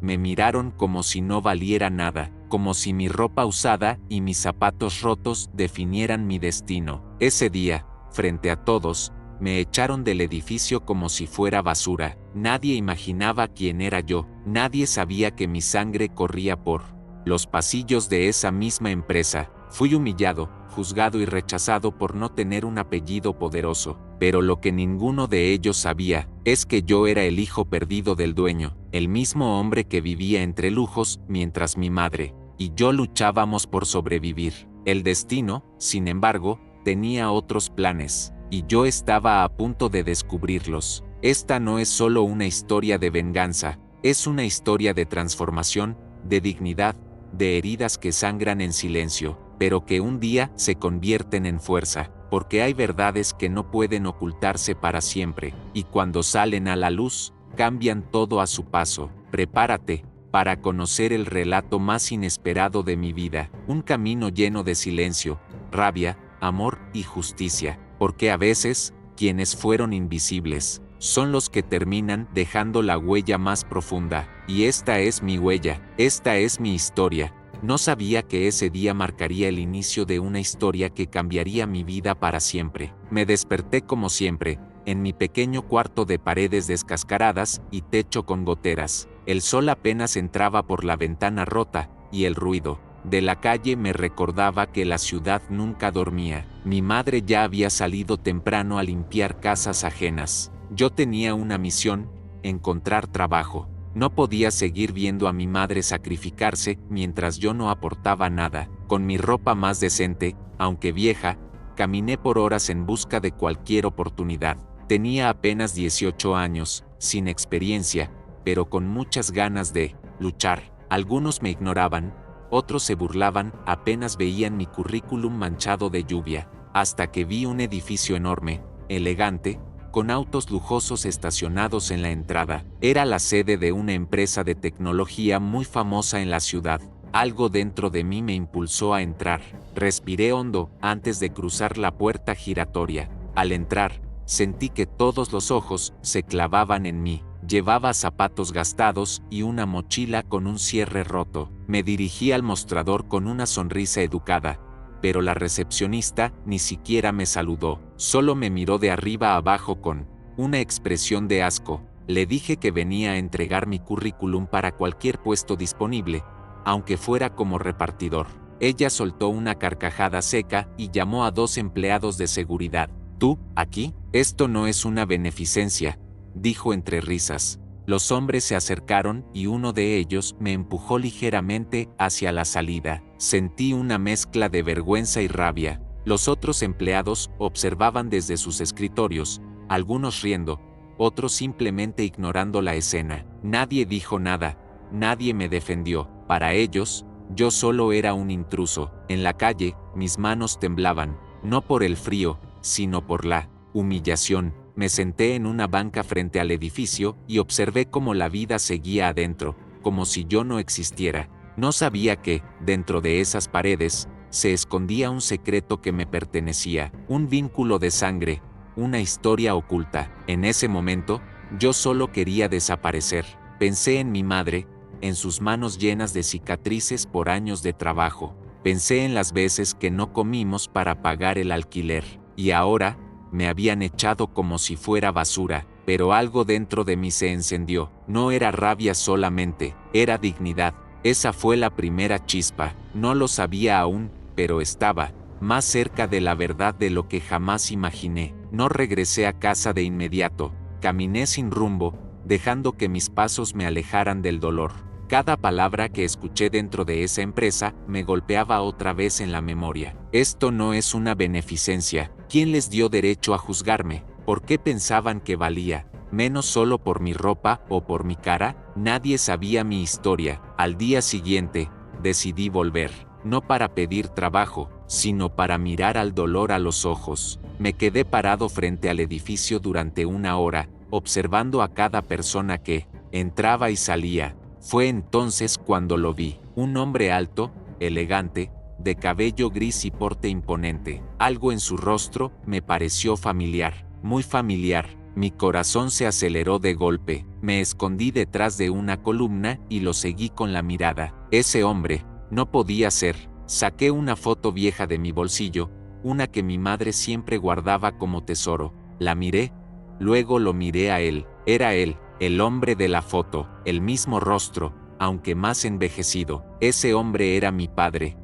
me miraron como si no valiera nada, como si mi ropa usada y mis zapatos rotos definieran mi destino. Ese día, frente a todos, me echaron del edificio como si fuera basura. Nadie imaginaba quién era yo, nadie sabía que mi sangre corría por los pasillos de esa misma empresa. Fui humillado, juzgado y rechazado por no tener un apellido poderoso, pero lo que ninguno de ellos sabía es que yo era el hijo perdido del dueño, el mismo hombre que vivía entre lujos mientras mi madre y yo luchábamos por sobrevivir. El destino, sin embargo, tenía otros planes, y yo estaba a punto de descubrirlos. Esta no es solo una historia de venganza, es una historia de transformación, de dignidad, de heridas que sangran en silencio, pero que un día se convierten en fuerza, porque hay verdades que no pueden ocultarse para siempre, y cuando salen a la luz, cambian todo a su paso. Prepárate para conocer el relato más inesperado de mi vida, un camino lleno de silencio, rabia, amor y justicia, porque a veces, quienes fueron invisibles, son los que terminan dejando la huella más profunda, y esta es mi huella, esta es mi historia. No sabía que ese día marcaría el inicio de una historia que cambiaría mi vida para siempre. Me desperté como siempre, en mi pequeño cuarto de paredes descascaradas y techo con goteras. El sol apenas entraba por la ventana rota, y el ruido de la calle me recordaba que la ciudad nunca dormía. Mi madre ya había salido temprano a limpiar casas ajenas. Yo tenía una misión: encontrar trabajo. No podía seguir viendo a mi madre sacrificarse mientras yo no aportaba nada. Con mi ropa más decente, aunque vieja, caminé por horas en busca de cualquier oportunidad. Tenía apenas 18 años, sin experiencia, pero con muchas ganas de luchar. Algunos me ignoraban, otros se burlaban, apenas veían mi currículum manchado de lluvia, hasta que vi un edificio enorme, elegante, con autos lujosos estacionados en la entrada. Era la sede de una empresa de tecnología muy famosa en la ciudad. Algo dentro de mí me impulsó a entrar. Respiré hondo antes de cruzar la puerta giratoria. Al entrar, sentí que todos los ojos se clavaban en mí. Llevaba zapatos gastados y una mochila con un cierre roto. Me dirigí al mostrador con una sonrisa educada, pero la recepcionista ni siquiera me saludó, solo me miró de arriba a abajo con una expresión de asco. Le dije que venía a entregar mi currículum para cualquier puesto disponible, aunque fuera como repartidor. Ella soltó una carcajada seca y llamó a 2 empleados de seguridad. ¿Tú, aquí? Esto no es una beneficencia, dijo entre risas. Los hombres se acercaron y uno de ellos me empujó ligeramente hacia la salida. Sentí una mezcla de vergüenza y rabia. Los otros empleados observaban desde sus escritorios, algunos riendo, otros simplemente ignorando la escena. Nadie dijo nada, nadie me defendió. Para ellos, yo solo era un intruso. En la calle, mis manos temblaban, no por el frío, sino por la humillación. Me senté en una banca frente al edificio y observé cómo la vida seguía adentro, como si yo no existiera. No sabía que, dentro de esas paredes, se escondía un secreto que me pertenecía, un vínculo de sangre, una historia oculta. En ese momento, yo solo quería desaparecer. Pensé en mi madre, en sus manos llenas de cicatrices por años de trabajo. Pensé en las veces que no comimos para pagar el alquiler, y ahora, me habían echado como si fuera basura, pero algo dentro de mí se encendió. No era rabia solamente, era dignidad. Esa fue la primera chispa. No lo sabía aún, pero estaba más cerca de la verdad de lo que jamás imaginé. No regresé a casa de inmediato. Caminé sin rumbo, dejando que mis pasos me alejaran del dolor. Cada palabra que escuché dentro de esa empresa me golpeaba otra vez en la memoria. Esto no es una beneficencia. ¿Quién les dio derecho a juzgarme? ¿Por qué pensaban que valía menos solo por mi ropa o por mi cara? Nadie sabía mi historia. Al día siguiente, decidí volver, no para pedir trabajo, sino para mirar al dolor a los ojos. Me quedé parado frente al edificio durante 1 hora, observando a cada persona que entraba y salía. Fue entonces cuando lo vi, un hombre alto, elegante, de cabello gris y porte imponente. Algo en su rostro me pareció familiar, muy familiar. Mi corazón se aceleró de golpe, me escondí detrás de una columna y lo seguí con la mirada. Ese hombre, no podía ser. Saqué una foto vieja de mi bolsillo, una que mi madre siempre guardaba como tesoro. La miré, luego lo miré a él. Era él, el hombre de la foto, el mismo rostro, aunque más envejecido. Ese hombre era mi padre,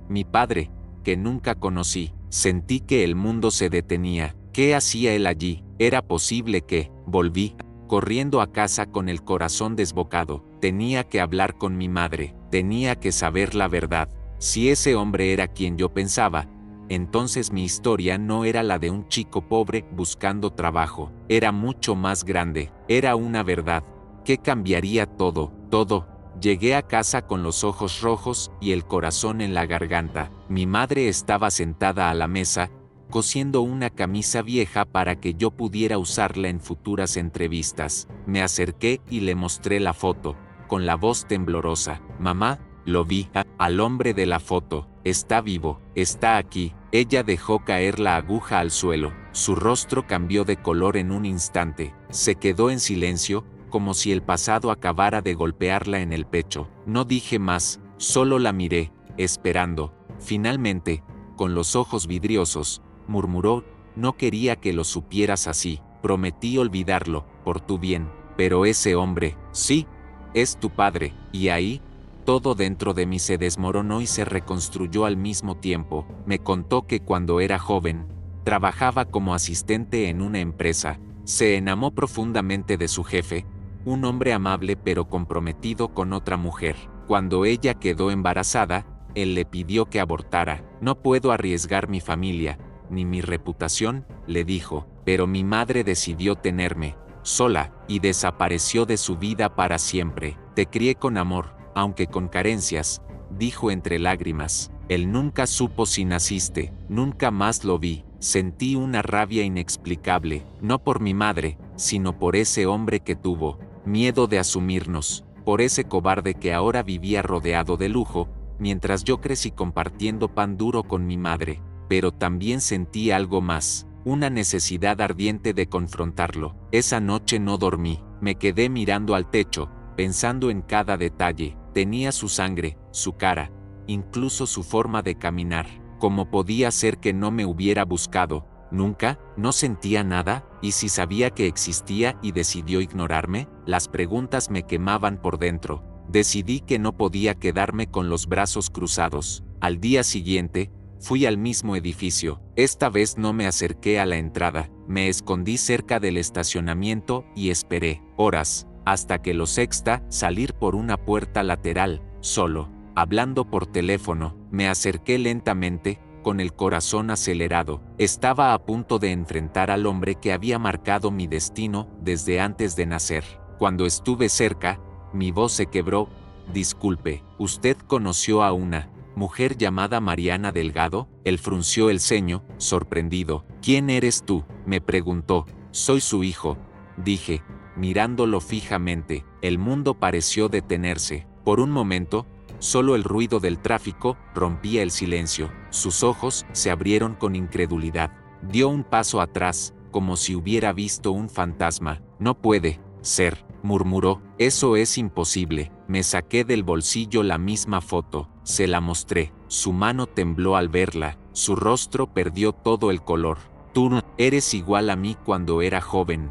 que nunca conocí. Sentí que el mundo se detenía. ¿Qué hacía él allí? Era posible que, volví, corriendo a casa con el corazón desbocado. Tenía que hablar con mi madre, tenía que saber la verdad. Si ese hombre era quien yo pensaba, entonces mi historia no era la de un chico pobre buscando trabajo, era mucho más grande, era una verdad, que cambiaría todo, todo. Llegué a casa con los ojos rojos y el corazón en la garganta. Mi madre estaba sentada a la mesa, cosiendo una camisa vieja para que yo pudiera usarla en futuras entrevistas. Me acerqué y le mostré la foto, con la voz temblorosa. Mamá, lo vi, al hombre de la foto, está vivo, está aquí. Ella dejó caer la aguja al suelo, su rostro cambió de color en un instante, se quedó en silencio, como si el pasado acabara de golpearla en el pecho. No dije más, solo la miré, esperando. Finalmente, con los ojos vidriosos, murmuró, no quería que lo supieras así, prometí olvidarlo, por tu bien, pero ese hombre, sí, es tu padre, y ahí, todo dentro de mí se desmoronó y se reconstruyó al mismo tiempo. Me contó que cuando era joven, trabajaba como asistente en una empresa, se enamoró profundamente de su jefe, un hombre amable pero comprometido con otra mujer. Cuando ella quedó embarazada, él le pidió que abortara. No puedo arriesgar mi familia, ni mi reputación, le dijo, pero mi madre decidió tenerme, sola, y desapareció de su vida para siempre. Te crié con amor, aunque con carencias, dijo entre lágrimas. Él nunca supo si naciste, nunca más lo vi. Sentí una rabia inexplicable, no por mi madre, sino por ese hombre que tuvo miedo de asumirnos, por ese cobarde que ahora vivía rodeado de lujo, mientras yo crecí compartiendo pan duro con mi madre. Pero también sentí algo más, una necesidad ardiente de confrontarlo. Esa noche no dormí, me quedé mirando al techo, pensando en cada detalle. Tenía su sangre, su cara, incluso su forma de caminar. ¿Cómo podía ser que no me hubiera buscado? ¿Nunca? ¿No sentía nada? ¿Y si sabía que existía y decidió ignorarme? Las preguntas me quemaban por dentro. Decidí que no podía quedarme con los brazos cruzados. Al día siguiente, fui al mismo edificio. Esta vez no me acerqué a la entrada. Me escondí cerca del estacionamiento y esperé horas, hasta que lo sexta, salir por una puerta lateral, solo, hablando por teléfono. Me acerqué lentamente, con el corazón acelerado. Estaba a punto de enfrentar al hombre que había marcado mi destino desde antes de nacer. Cuando estuve cerca, mi voz se quebró. Disculpe, ¿usted conoció a una mujer llamada Mariana Delgado? Él frunció el ceño, sorprendido. ¿Quién eres tú?, me preguntó. Soy su hijo, dije, mirándolo fijamente. El mundo pareció detenerse. Por un momento, solo el ruido del tráfico rompía el silencio. Sus ojos se abrieron con incredulidad. Dio un paso atrás, como si hubiera visto un fantasma. No puede ser, murmuró. Eso es imposible. Me saqué del bolsillo la misma foto. Se la mostré. Su mano tembló al verla. Su rostro perdió todo el color. Tú eres igual a mí cuando era joven,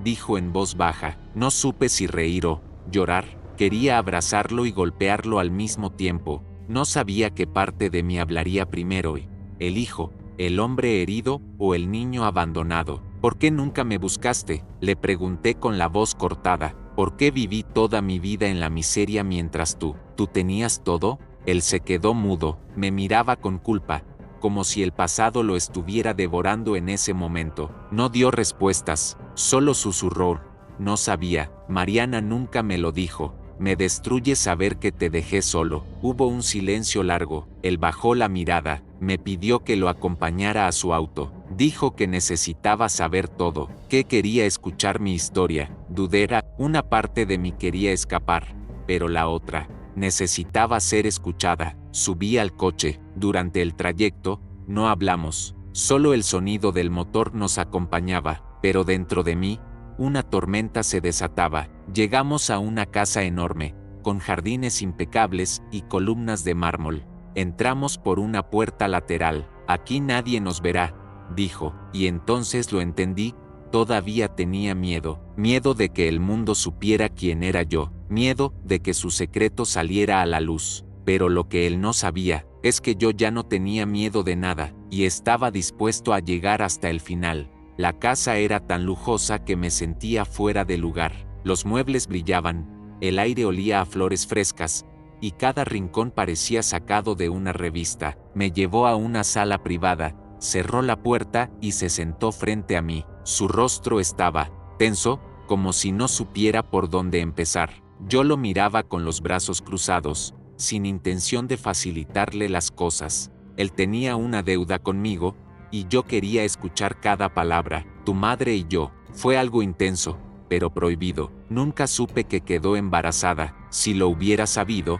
dijo en voz baja. No supe si reír o llorar. Quería abrazarlo y golpearlo al mismo tiempo. No sabía qué parte de mí hablaría primero. ¿El hijo, el hombre herido o el niño abandonado? ¿Por qué nunca me buscaste?, le pregunté con la voz cortada. ¿Por qué viví toda mi vida en la miseria mientras tú tenías todo? Él se quedó mudo, me miraba con culpa, como si el pasado lo estuviera devorando en ese momento. No dio respuestas, solo susurró. No sabía, Mariana nunca me lo dijo. Me destruye saber que te dejé solo. Hubo un silencio largo. Él bajó la mirada, me pidió que lo acompañara a su auto. Dijo que necesitaba saber todo, que quería escuchar mi historia. Dudera, una parte de mí quería escapar, pero la otra necesitaba ser escuchada. Subí al coche. Durante el trayecto, no hablamos. Solo el sonido del motor nos acompañaba, pero dentro de mí, una tormenta se desataba. Llegamos a una casa enorme, con jardines impecables y columnas de mármol. Entramos por una puerta lateral. Aquí nadie nos verá, dijo, y entonces lo entendí. Todavía tenía miedo de que el mundo supiera quién era yo, miedo de que su secreto saliera a la luz. Pero lo que él no sabía es que yo ya no tenía miedo de nada, y estaba dispuesto a llegar hasta el final. La casa era tan lujosa que me sentía fuera de lugar. Los muebles brillaban, el aire olía a flores frescas, y cada rincón parecía sacado de una revista. Me llevó a una sala privada, cerró la puerta y se sentó frente a mí. Su rostro estaba tenso, como si no supiera por dónde empezar. Yo lo miraba con los brazos cruzados, sin intención de facilitarle las cosas. Él tenía una deuda conmigo, y yo quería escuchar cada palabra. Tu madre y yo. Fue algo intenso, pero prohibido. Nunca supe que quedó embarazada. Si lo hubiera sabido,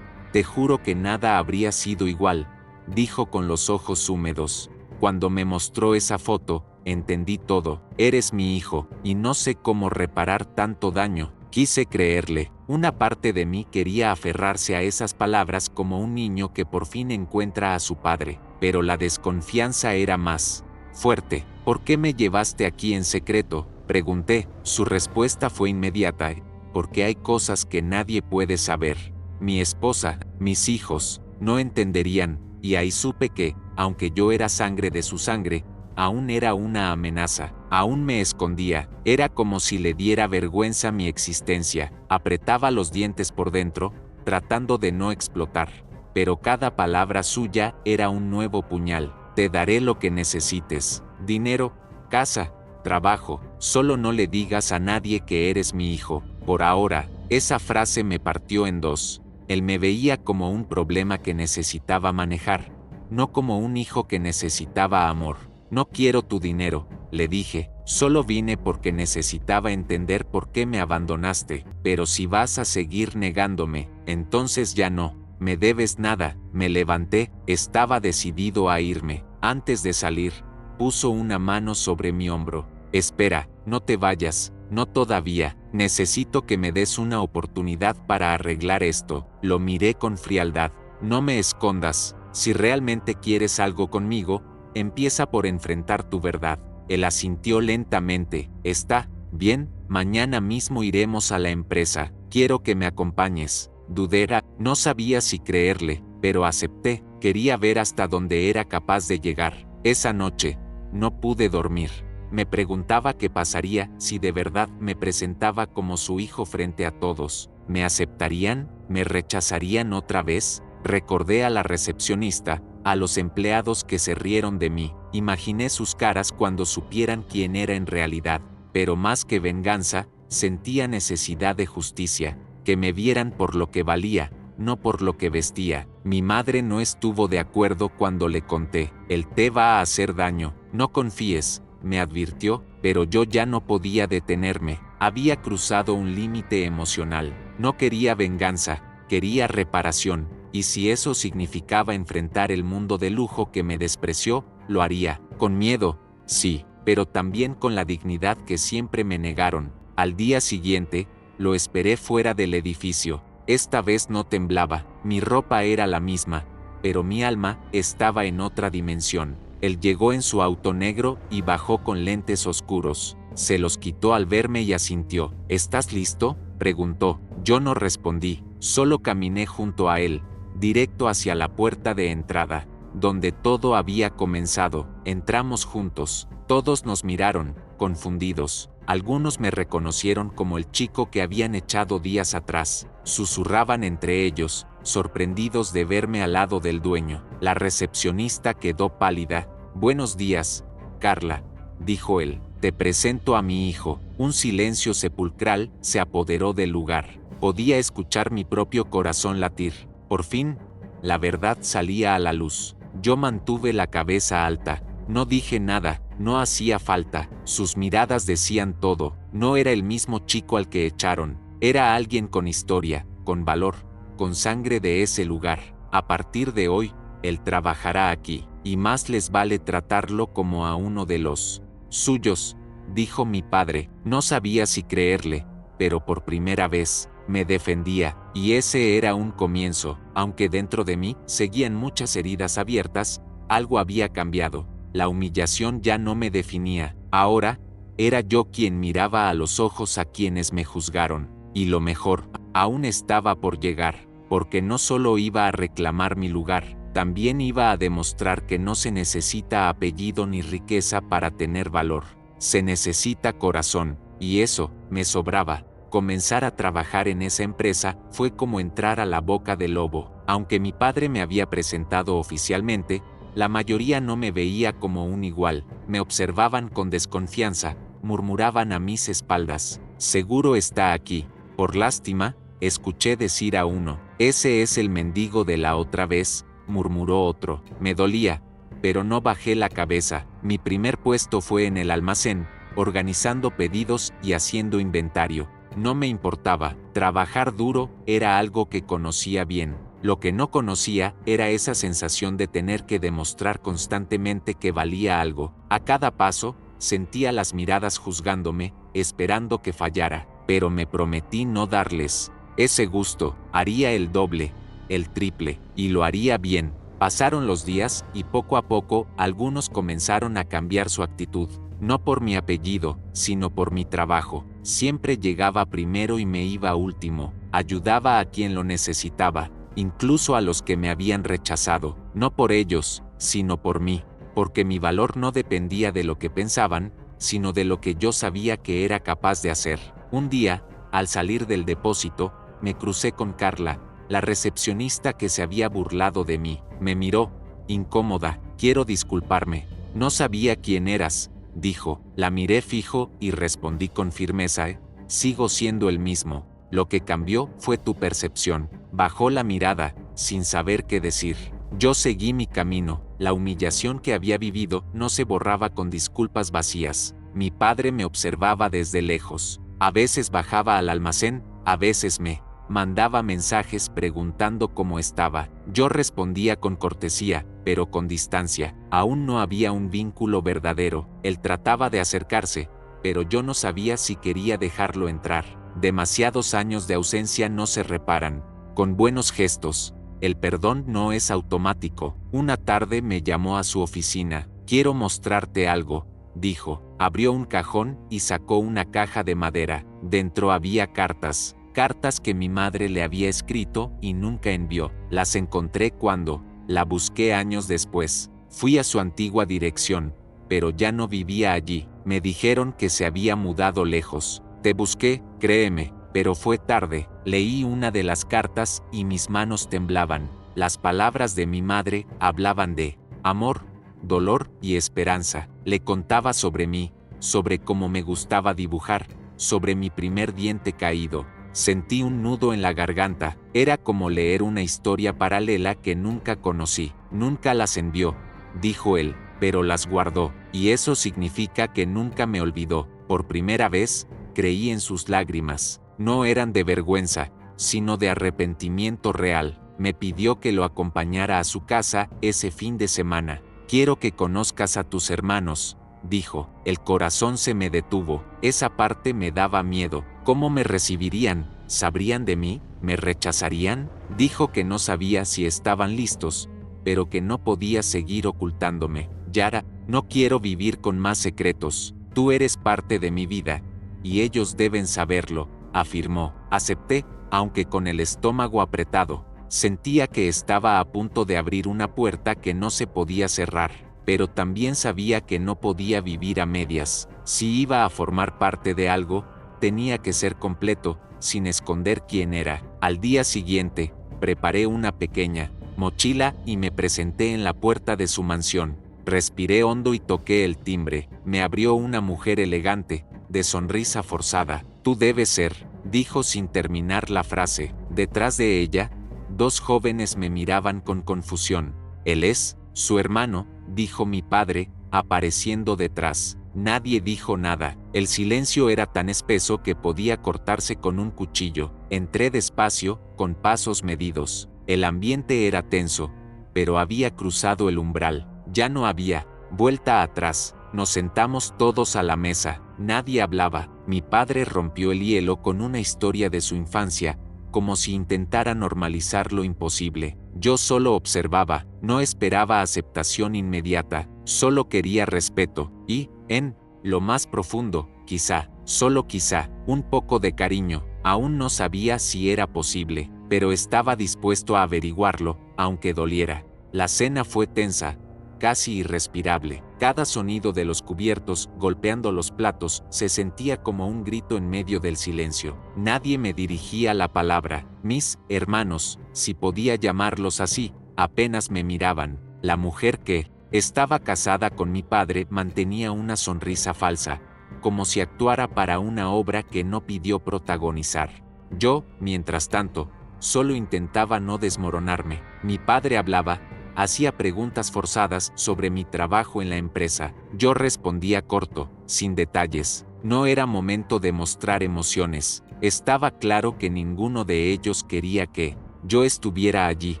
te juro que nada habría sido igual, dijo con los ojos húmedos. Cuando me mostró esa foto, entendí todo. Eres mi hijo, y no sé cómo reparar tanto daño. Quise creerle. Una parte de mí quería aferrarse a esas palabras como un niño que por fin encuentra a su padre, pero la desconfianza era más fuerte. ¿Por qué me llevaste aquí en secreto?, pregunté. Su respuesta fue inmediata: porque hay cosas que nadie puede saber. Mi esposa, mis hijos, no entenderían, y ahí supe que, aunque yo era sangre de su sangre, aún era una amenaza. Aún me escondía. Era como si le diera vergüenza mi existencia. Apretaba los dientes por dentro, tratando de no explotar. Pero cada palabra suya era un nuevo puñal. Te daré lo que necesites. Dinero, casa, trabajo. Solo no le digas a nadie que eres mi hijo. Por ahora. Esa frase me partió en dos. Él me veía como un problema que necesitaba manejar, no como un hijo que necesitaba amor. No quiero tu dinero, le dije. Solo vine porque necesitaba entender por qué me abandonaste. Pero si vas a seguir negándome, entonces ya no me debes nada. Me levanté, estaba decidido a irme. Antes de salir, puso una mano sobre mi hombro. Espera, no te vayas, no todavía. Necesito que me des una oportunidad para arreglar esto. Lo miré con frialdad. No me escondas. Si realmente quieres algo conmigo, empieza por enfrentar tu verdad. Él asintió lentamente. Está bien, mañana mismo iremos a la empresa. Quiero que me acompañes. Dudé, no sabía si creerle, pero acepté. Quería ver hasta dónde era capaz de llegar. Esa noche, no pude dormir. Me preguntaba qué pasaría si de verdad me presentaba como su hijo frente a todos. ¿Me aceptarían? ¿Me rechazarían otra vez? Recordé a la recepcionista, a los empleados que se rieron de mí. Imaginé sus caras cuando supieran quién era en realidad. Pero más que venganza, sentía necesidad de justicia, que me vieran por lo que valía, no por lo que vestía. Mi madre no estuvo de acuerdo cuando le conté. Él te va a hacer daño, no confíes, me advirtió, pero yo ya no podía detenerme. Había cruzado un límite emocional. No quería venganza, quería reparación, y si eso significaba enfrentar el mundo de lujo que me despreció, lo haría. Con miedo, sí, pero también con la dignidad que siempre me negaron. Al día siguiente, lo esperé fuera del edificio. Esta vez no temblaba, mi ropa era la misma, pero mi alma estaba en otra dimensión. Él llegó en su auto negro y bajó con lentes oscuros. Se los quitó al verme y asintió. ¿Estás listo?, preguntó. Yo no respondí, solo caminé junto a él, directo hacia la puerta de entrada, donde todo había comenzado. Entramos juntos. Todos nos miraron, confundidos. Algunos me reconocieron como el chico que habían echado días atrás. Susurraban entre ellos, sorprendidos de verme al lado del dueño. La recepcionista quedó pálida. Buenos días, Carla, dijo él. Te presento a mi hijo. Un silencio sepulcral se apoderó del lugar. Podía escuchar mi propio corazón latir. Por fin, la verdad salía a la luz. Yo mantuve la cabeza alta. No dije nada, no hacía falta. Sus miradas decían todo. No era el mismo chico al que echaron. Era alguien con historia, con valor, con sangre de ese lugar. A partir de hoy, él trabajará aquí, y más les vale tratarlo como a uno de los suyos, dijo mi padre. No sabía si creerle, pero por primera vez, me defendía, y ese era un comienzo. Aunque dentro de mí seguían muchas heridas abiertas, algo había cambiado. La humillación ya no me definía. Ahora, era yo quien miraba a los ojos a quienes me juzgaron. Y lo mejor, aún estaba por llegar, porque no solo iba a reclamar mi lugar, también iba a demostrar que no se necesita apellido ni riqueza para tener valor. Se necesita corazón, y eso me sobraba. Comenzar a trabajar en esa empresa fue como entrar a la boca del lobo. Aunque mi padre me había presentado oficialmente, la mayoría no me veía como un igual, me observaban con desconfianza, murmuraban a mis espaldas: seguro está aquí. Por lástima, escuché decir a uno: ese es el mendigo de la otra vez, murmuró otro. Me dolía, pero no bajé la cabeza. Mi primer puesto fue en el almacén, organizando pedidos y haciendo inventario. No me importaba, trabajar duro era algo que conocía bien. Lo que no conocía era esa sensación de tener que demostrar constantemente que valía algo. A cada paso, sentía las miradas juzgándome, esperando que fallara, pero me prometí no darles ese gusto. Haría el doble, el triple, y lo haría bien. Pasaron los días y poco a poco algunos comenzaron a cambiar su actitud. No por mi apellido, sino por mi trabajo. Siempre llegaba primero y me iba último. Ayudaba a quien lo necesitaba, incluso a los que me habían rechazado. No por ellos, sino por mí, porque mi valor no dependía de lo que pensaban, sino de lo que yo sabía que era capaz de hacer. Un día, al salir del depósito, me crucé con Carla, la recepcionista que se había burlado de mí. Me miró, incómoda. Quiero disculparme. No sabía quién eras, dijo. La miré fijo y respondí con firmeza: sigo siendo el mismo. Lo que cambió fue tu percepción. Bajó la mirada, sin saber qué decir. Yo seguí mi camino. La humillación que había vivido no se borraba con disculpas vacías. Mi padre me observaba desde lejos. A veces bajaba al almacén, a veces me mandaba mensajes preguntando cómo estaba. Yo respondía con cortesía, pero con distancia. Aún no había un vínculo verdadero. Él trataba de acercarse, pero yo no sabía si quería dejarlo entrar. Demasiados años de ausencia no se reparan con buenos gestos. El perdón no es automático. Una tarde me llamó a su oficina. Quiero mostrarte algo, dijo. Abrió un cajón y sacó una caja de madera. Dentro había cartas. Cartas que mi madre le había escrito y nunca envió. Las encontré cuando la busqué años después. Fui a su antigua dirección, pero ya no vivía allí. Me dijeron que se había mudado lejos. Te busqué, créeme, pero fue tarde. Leí una de las cartas y mis manos temblaban. Las palabras de mi madre hablaban de amor, dolor y esperanza. Le contaba sobre mí, sobre cómo me gustaba dibujar, sobre mi primer diente caído. Sentí un nudo en la garganta. Era como leer una historia paralela que nunca conocí. Nunca las envió, dijo él, pero las guardó, y eso significa que nunca me olvidó. Por primera vez, creí en sus lágrimas. No eran de vergüenza, sino de arrepentimiento real. Me pidió que lo acompañara a su casa ese fin de semana. Quiero que conozcas a tus hermanos, dijo. El corazón se me detuvo. Esa parte me daba miedo. ¿Cómo me recibirían? ¿Sabrían de mí? ¿Me rechazarían? Dijo que no sabía si estaban listos, pero que no podía seguir ocultándome. Yara, no quiero vivir con más secretos. Tú eres parte de mi vida, y ellos deben saberlo, afirmó. Acepté, aunque con el estómago apretado. Sentía que estaba a punto de abrir una puerta que no se podía cerrar, pero también sabía que no podía vivir a medias. Si iba a formar parte de algo, tenía que ser completo, sin esconder quién era. Al día siguiente, preparé una pequeña mochila y me presenté en la puerta de su mansión. Respiré hondo y toqué el timbre. Me abrió una mujer elegante, de sonrisa forzada. Tú debes ser, dijo sin terminar la frase. Detrás de ella, dos jóvenes me miraban con confusión. Él es su hermano, dijo mi padre, apareciendo detrás. Nadie dijo nada. El silencio era tan espeso que podía cortarse con un cuchillo. Entré despacio, con pasos medidos. El ambiente era tenso, pero había cruzado el umbral. Ya no había vuelta atrás. Nos sentamos todos a la mesa, nadie hablaba. Mi padre rompió el hielo con una historia de su infancia, como si intentara normalizar lo imposible. Yo solo observaba, no esperaba aceptación inmediata, solo quería respeto y, en lo más profundo, quizá, solo quizá, un poco de cariño. Aún no sabía si era posible, pero estaba dispuesto a averiguarlo, aunque doliera. La cena fue tensa, casi irrespirable. Cada sonido de los cubiertos golpeando los platos se sentía como un grito en medio del silencio. Nadie me dirigía la palabra. Mis hermanos, si podía llamarlos así, apenas me miraban. La mujer que estaba casada con mi padre mantenía una sonrisa falsa, como si actuara para una obra que no pidió protagonizar. Yo, mientras tanto, solo intentaba no desmoronarme. Mi padre hablaba, hacía preguntas forzadas sobre mi trabajo en la empresa. Yo respondía corto, sin detalles. No era momento de mostrar emociones. Estaba claro que ninguno de ellos quería que yo estuviera allí,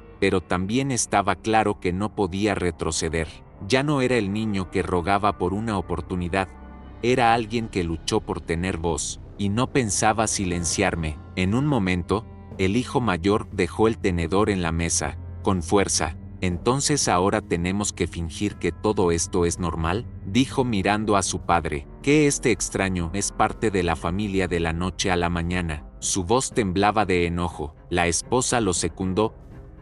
pero también estaba claro que no podía retroceder. Ya no era el niño que rogaba por una oportunidad. Era alguien que luchó por tener voz, y no pensaba silenciarme. En un momento, el hijo mayor dejó el tenedor en la mesa, con fuerza. «¿Entonces ahora tenemos que fingir que todo esto es normal?», dijo mirando a su padre, «que este extraño es parte de la familia de la noche a la mañana». Su voz temblaba de enojo. La esposa lo secundó.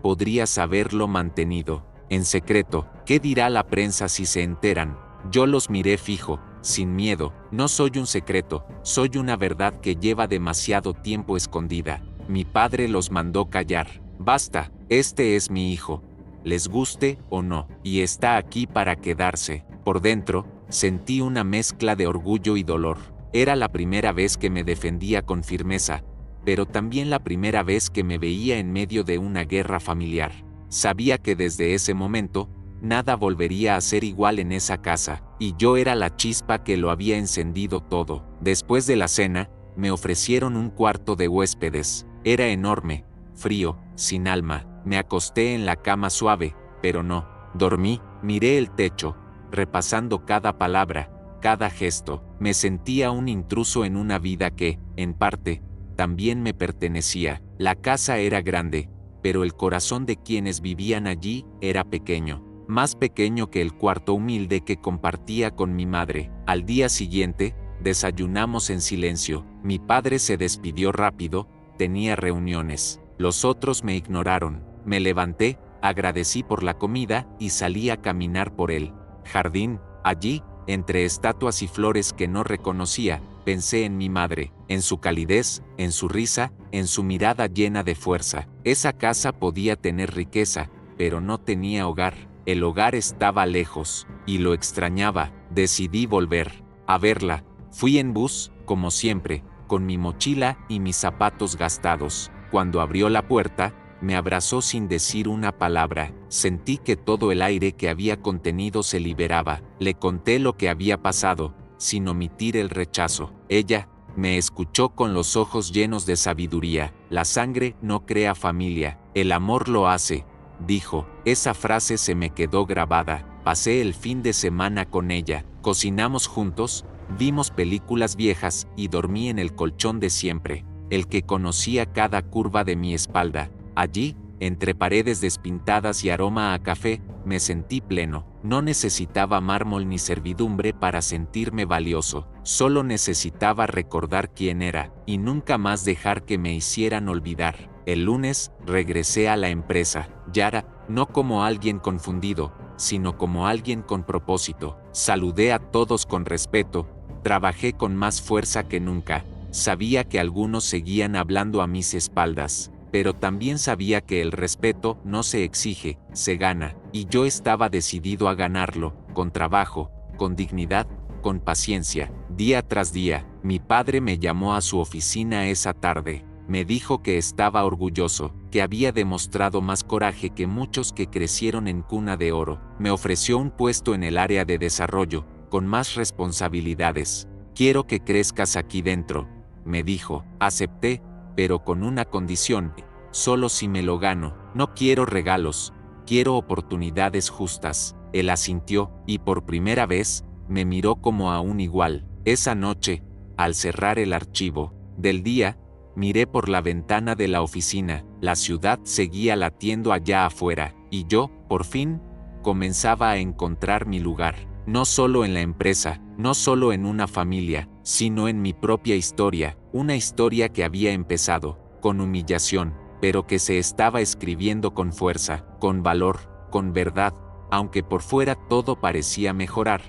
«Podrías haberlo mantenido en secreto. ¿Qué dirá la prensa si se enteran?». Yo los miré fijo, sin miedo. «No soy un secreto, soy una verdad que lleva demasiado tiempo escondida». Mi padre los mandó callar. «Basta, este es mi hijo, les guste o no, y está aquí para quedarse». Por dentro, sentí una mezcla de orgullo y dolor. Era la primera vez que me defendía con firmeza, pero también la primera vez que me veía en medio de una guerra familiar. Sabía que desde ese momento, nada volvería a ser igual en esa casa, y yo era la chispa que lo había encendido todo. Después de la cena, me ofrecieron un cuarto de huéspedes. Era enorme, frío, sin alma. Me acosté en la cama suave, pero no dormí. Miré el techo, repasando cada palabra, cada gesto. Me sentía un intruso en una vida que, en parte, también me pertenecía. La casa era grande, pero el corazón de quienes vivían allí era pequeño. Más pequeño que el cuarto humilde que compartía con mi madre. Al día siguiente, desayunamos en silencio. Mi padre se despidió rápido, tenía reuniones. Los otros me ignoraron. Me levanté, agradecí por la comida y salí a caminar por el jardín. Allí, entre estatuas y flores que no reconocía, pensé en mi madre, en su calidez, en su risa, en su mirada llena de fuerza. Esa casa podía tener riqueza, pero no tenía hogar. El hogar estaba lejos, y lo extrañaba. Decidí volver a verla. Fui en bus, como siempre, con mi mochila y mis zapatos gastados. Cuando abrió la puerta, me abrazó sin decir una palabra. Sentí que todo el aire que había contenido se liberaba. Le conté lo que había pasado, sin omitir el rechazo. Ella me escuchó con los ojos llenos de sabiduría. «La sangre no crea familia, el amor lo hace», dijo. Esa frase se me quedó grabada. Pasé el fin de semana con ella. Cocinamos juntos, vimos películas viejas y dormí en el colchón de siempre, el que conocía cada curva de mi espalda. Allí, entre paredes despintadas y aroma a café, me sentí pleno. No necesitaba mármol ni servidumbre para sentirme valioso. Solo necesitaba recordar quién era, y nunca más dejar que me hicieran olvidar. El lunes, regresé a la empresa. Yara, no como alguien confundido, sino como alguien con propósito. Saludé a todos con respeto. Trabajé con más fuerza que nunca. Sabía que algunos seguían hablando a mis espaldas, pero también sabía que el respeto no se exige, se gana, y yo estaba decidido a ganarlo, con trabajo, con dignidad, con paciencia. Día tras día, mi padre me llamó a su oficina esa tarde. Me dijo que estaba orgulloso, que había demostrado más coraje que muchos que crecieron en cuna de oro. Me ofreció un puesto en el área de desarrollo, con más responsabilidades. «Quiero que crezcas aquí dentro», me dijo. Acepté, pero con una condición: solo si me lo gano. No quiero regalos, quiero oportunidades justas. Él asintió, y por primera vez, me miró como a un igual. Esa noche, al cerrar el archivo del día, miré por la ventana de la oficina. La ciudad seguía latiendo allá afuera, y yo, por fin, comenzaba a encontrar mi lugar. No solo en la empresa, no solo en una familia, sino en mi propia historia, una historia que había empezado con humillación, pero que se estaba escribiendo con fuerza, con valor, con verdad. Aunque por fuera todo parecía mejorar,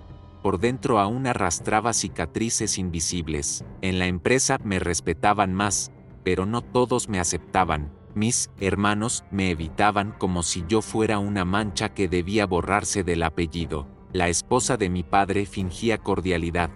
por dentro aún arrastraba cicatrices invisibles. En la empresa me respetaban más, pero no todos me aceptaban. Mis hermanos me evitaban como si yo fuera una mancha que debía borrarse del apellido. La esposa de mi padre fingía cordialidad,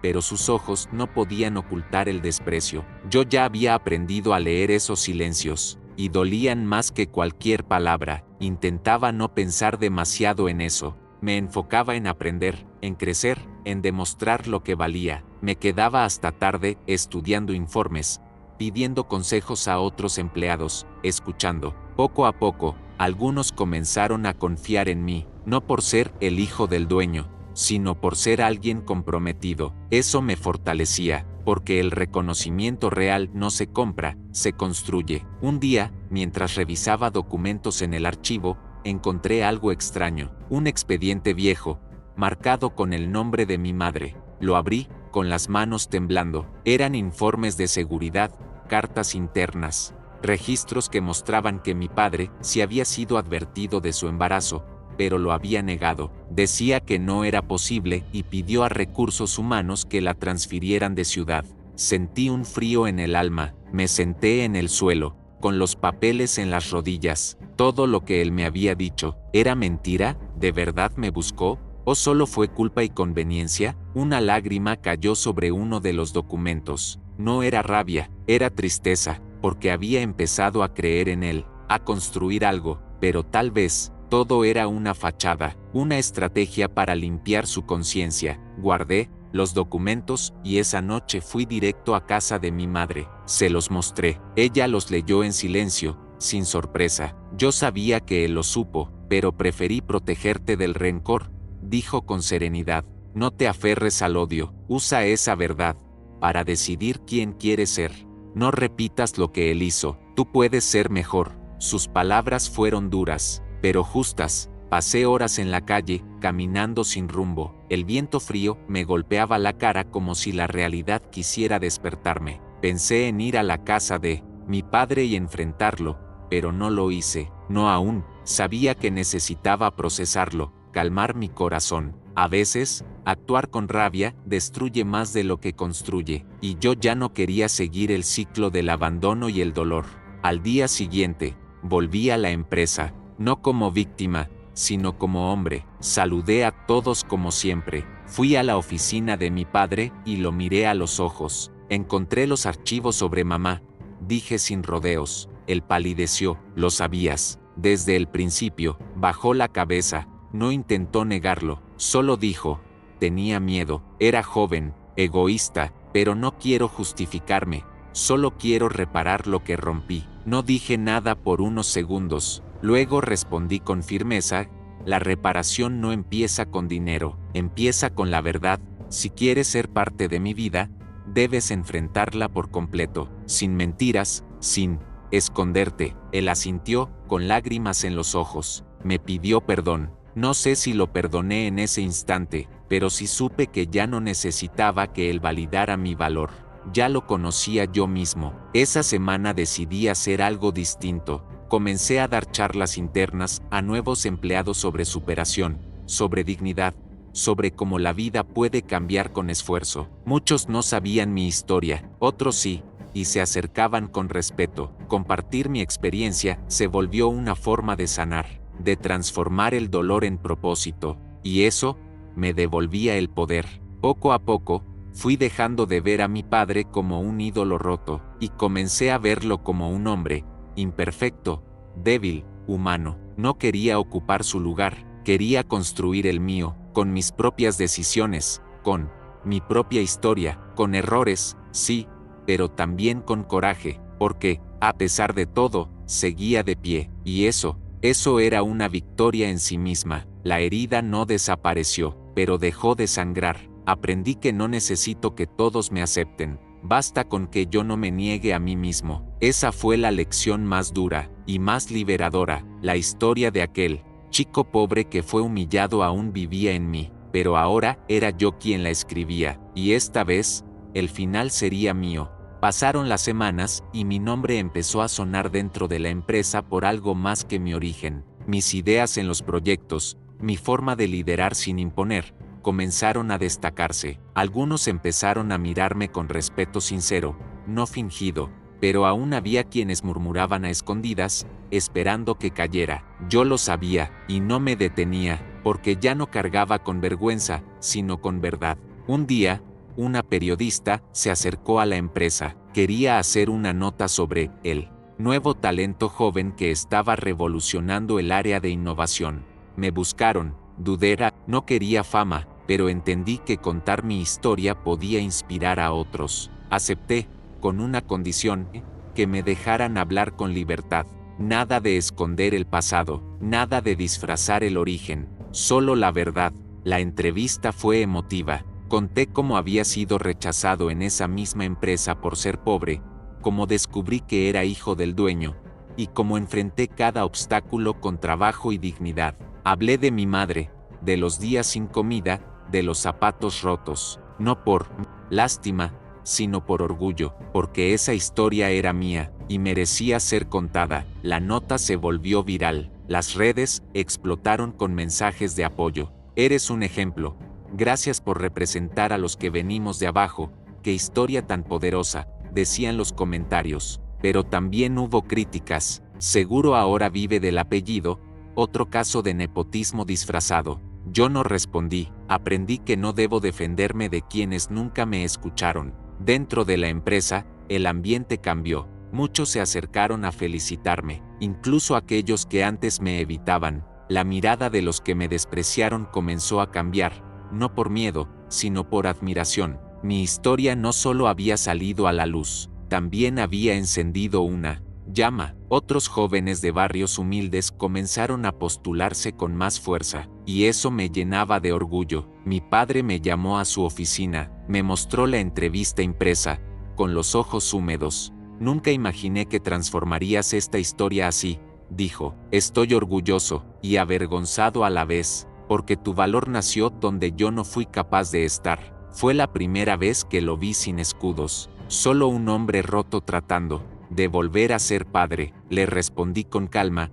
pero sus ojos no podían ocultar el desprecio. Yo ya había aprendido a leer esos silencios, y dolían más que cualquier palabra. Intentaba no pensar demasiado en eso. Me enfocaba en aprender, en crecer, en demostrar lo que valía. Me quedaba hasta tarde estudiando informes, pidiendo consejos a otros empleados, escuchando. Poco a poco, algunos comenzaron a confiar en mí, no por ser el hijo del dueño, sino por ser alguien comprometido. Eso me fortalecía, porque el reconocimiento real no se compra, se construye. Un día, mientras revisaba documentos en el archivo, encontré algo extraño, un expediente viejo, marcado con el nombre de mi madre. Lo abrí, con las manos temblando. Eran informes de seguridad, cartas internas, registros que mostraban que mi padre sí había sido advertido de su embarazo, pero lo había negado. Decía que no era posible y pidió a recursos humanos que la transfirieran de ciudad. Sentí un frío en el alma, me senté en el suelo, con los papeles en las rodillas. Todo lo que él me había dicho, ¿era mentira? ¿De verdad me buscó? ¿O solo fue culpa y conveniencia? Una lágrima cayó sobre uno de los documentos. No era rabia, era tristeza, porque había empezado a creer en él, a construir algo, pero tal vez todo era una fachada, una estrategia para limpiar su conciencia. Guardé los documentos y esa noche fui directo a casa de mi madre. Se los mostré. Ella los leyó en silencio, sin sorpresa. Yo sabía que él lo supo, pero preferí protegerte del rencor, dijo con serenidad. No te aferres al odio, usa esa verdad para decidir quién quieres ser. No repitas lo que él hizo, tú puedes ser mejor. Sus palabras fueron duras, pero justas. Pasé horas en la calle, caminando sin rumbo. El viento frío me golpeaba la cara como si la realidad quisiera despertarme. Pensé en ir a la casa de mi padre y enfrentarlo, pero no lo hice. No aún. Sabía que necesitaba procesarlo, calmar mi corazón. A veces, actuar con rabia destruye más de lo que construye, y yo ya no quería seguir el ciclo del abandono y el dolor. Al día siguiente, volví a la empresa, no como víctima, sino como hombre. Saludé a todos como siempre. Fui a la oficina de mi padre y lo miré a los ojos. Encontré los archivos sobre mamá, dije sin rodeos. Él palideció. Lo sabías. Desde el principio, bajó la cabeza. No intentó negarlo, solo dijo, tenía miedo, era joven, egoísta, pero no quiero justificarme, solo quiero reparar lo que rompí. No dije nada por unos segundos, luego respondí con firmeza, la reparación no empieza con dinero, empieza con la verdad. Si quieres ser parte de mi vida, debes enfrentarla por completo, sin mentiras, sin esconderte. Él asintió, con lágrimas en los ojos, me pidió perdón. No sé si lo perdoné en ese instante, pero sí supe que ya no necesitaba que él validara mi valor. Ya lo conocía yo mismo. Esa semana decidí hacer algo distinto. Comencé a dar charlas internas a nuevos empleados sobre superación, sobre dignidad, sobre cómo la vida puede cambiar con esfuerzo. Muchos no sabían mi historia, otros sí, y se acercaban con respeto. Compartir mi experiencia se volvió una forma de sanar, de transformar el dolor en propósito, y eso me devolvía el poder. Poco a poco, fui dejando de ver a mi padre como un ídolo roto, y comencé a verlo como un hombre, imperfecto, débil, humano. No quería ocupar su lugar, quería construir el mío, con mis propias decisiones, con mi propia historia, con errores, sí, pero también con coraje, porque, a pesar de todo, seguía de pie, y eso era una victoria en sí misma. La herida no desapareció, pero dejó de sangrar. Aprendí que no necesito que todos me acepten. Basta con que yo no me niegue a mí mismo. Esa fue la lección más dura y más liberadora. La historia de aquel chico pobre que fue humillado aún vivía en mí, pero ahora era yo quien la escribía, y esta vez, el final sería mío. Pasaron las semanas y mi nombre empezó a sonar dentro de la empresa por algo más que mi origen. Mis ideas en los proyectos, mi forma de liderar sin imponer, comenzaron a destacarse. Algunos empezaron a mirarme con respeto sincero, no fingido, pero aún había quienes murmuraban a escondidas, esperando que cayera. Yo lo sabía, y no me detenía, porque ya no cargaba con vergüenza, sino con verdad. Un día, una periodista se acercó a la empresa. Quería hacer una nota sobre el nuevo talento joven que estaba revolucionando el área de innovación. Me buscaron, dudé, no quería fama, pero entendí que contar mi historia podía inspirar a otros. Acepté, con una condición, que me dejaran hablar con libertad. Nada de esconder el pasado, nada de disfrazar el origen, solo la verdad. La entrevista fue emotiva. Conté cómo había sido rechazado en esa misma empresa por ser pobre, cómo descubrí que era hijo del dueño, y cómo enfrenté cada obstáculo con trabajo y dignidad. Hablé de mi madre, de los días sin comida, de los zapatos rotos, no por lástima, sino por orgullo, porque esa historia era mía, y merecía ser contada. La nota se volvió viral, las redes explotaron con mensajes de apoyo. Eres un ejemplo. Gracias por representar a los que venimos de abajo. Qué historia tan poderosa, decían los comentarios. Pero también hubo críticas. Seguro ahora vive del apellido. Otro caso de nepotismo disfrazado. Yo no respondí. Aprendí que no debo defenderme de quienes nunca me escucharon. Dentro de la empresa, el ambiente cambió. Muchos se acercaron a felicitarme, incluso aquellos que antes me evitaban. La mirada de los que me despreciaron comenzó a cambiar, no por miedo, sino por admiración. Mi historia no solo había salido a la luz, también había encendido una llama. Otros jóvenes de barrios humildes comenzaron a postularse con más fuerza, y eso me llenaba de orgullo. Mi padre me llamó a su oficina, me mostró la entrevista impresa, con los ojos húmedos. Nunca imaginé que transformarías esta historia así, dijo. Estoy orgulloso y avergonzado a la vez, porque tu valor nació donde yo no fui capaz de estar. Fue la primera vez que lo vi sin escudos, solo un hombre roto tratando de volver a ser padre. Le respondí con calma,